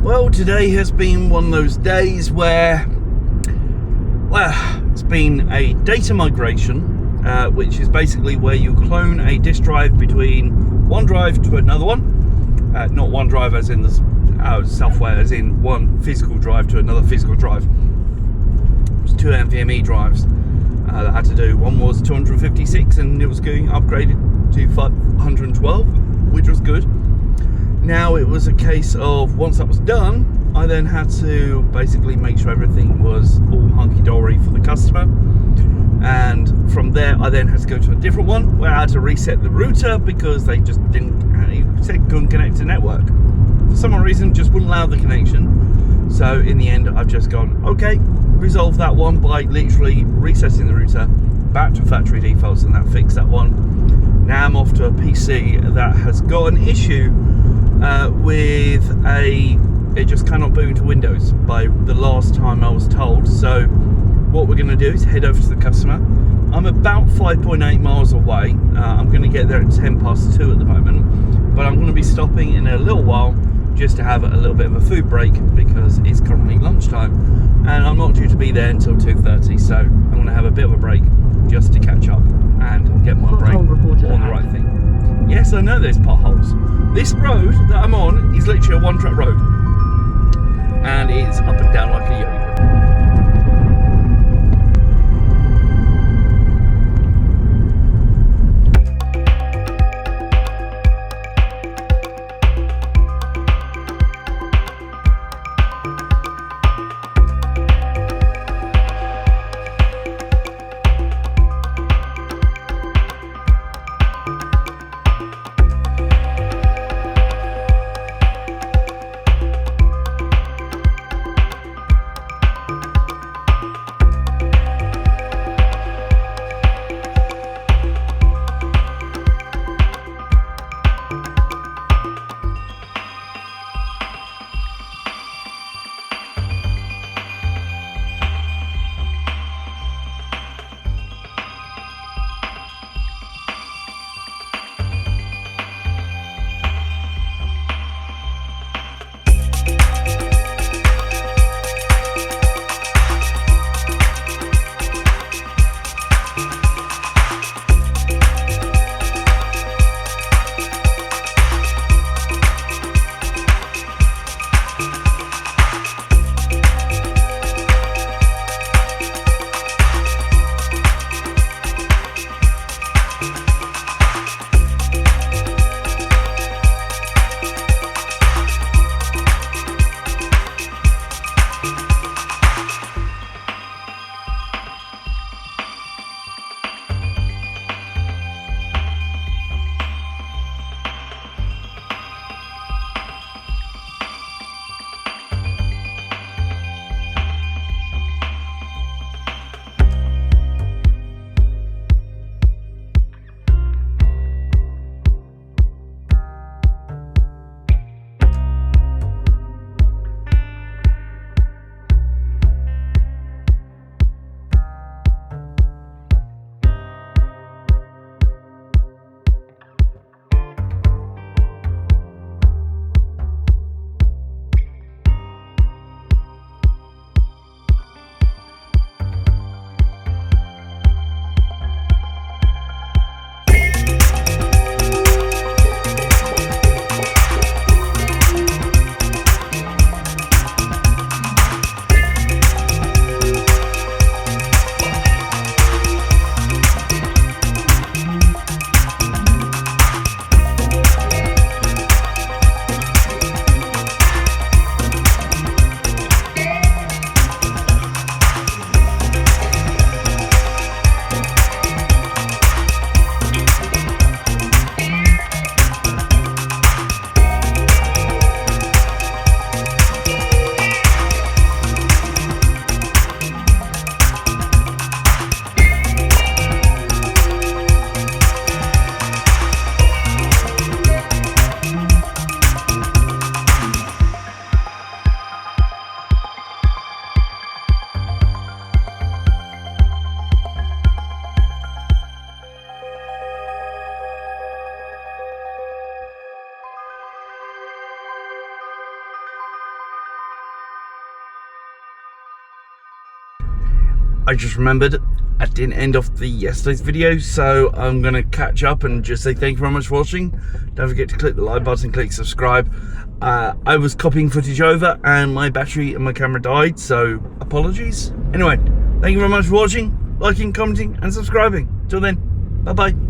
Well, today has been one of those days where, it's been a data migration, which is basically where you clone a disk drive between one drive to another one. Not one drive as in the software, as in one physical drive to another physical drive. It was 2 NVMe drives that I had to do. One was 256 and it was going upgraded to 512, which was good. Now it was a case of, once that was done, I then had to basically make sure everything was all hunky-dory for the customer, and from there I then had to go to a different one where I had to reset the router because they just couldn't connect to network. For some reason just wouldn't allow the connection. So in the end I've just gone, okay, resolve that one by literally resetting the router back to factory defaults, and that fixed that one. Now I'm off to a PC that has got an issue with it just cannot boot into Windows by the last time I was told. So what we're going to do is head over to the customer. I'm about 5.8 miles away. I'm going to get there at 10 past 2 at the moment, but I'm going to be stopping in a little while just to have a little bit of a food break because it's currently lunchtime and I'm not due to be there until 2:30, so I'm going to have a bit of a break just to catch up and get my brain on the right thing. Yes, I know there's potholes. This road that I'm on is literally a one-track road, and it's up and down like a yo-yo. I just remembered I didn't end off yesterday's video, so I'm gonna catch up and just say thank you very much for watching. Don't forget to click the like button, click subscribe. I was copying footage over and my battery and my camera died, so apologies. Anyway, thank you very much for watching, liking, commenting and subscribing. Till then, bye bye.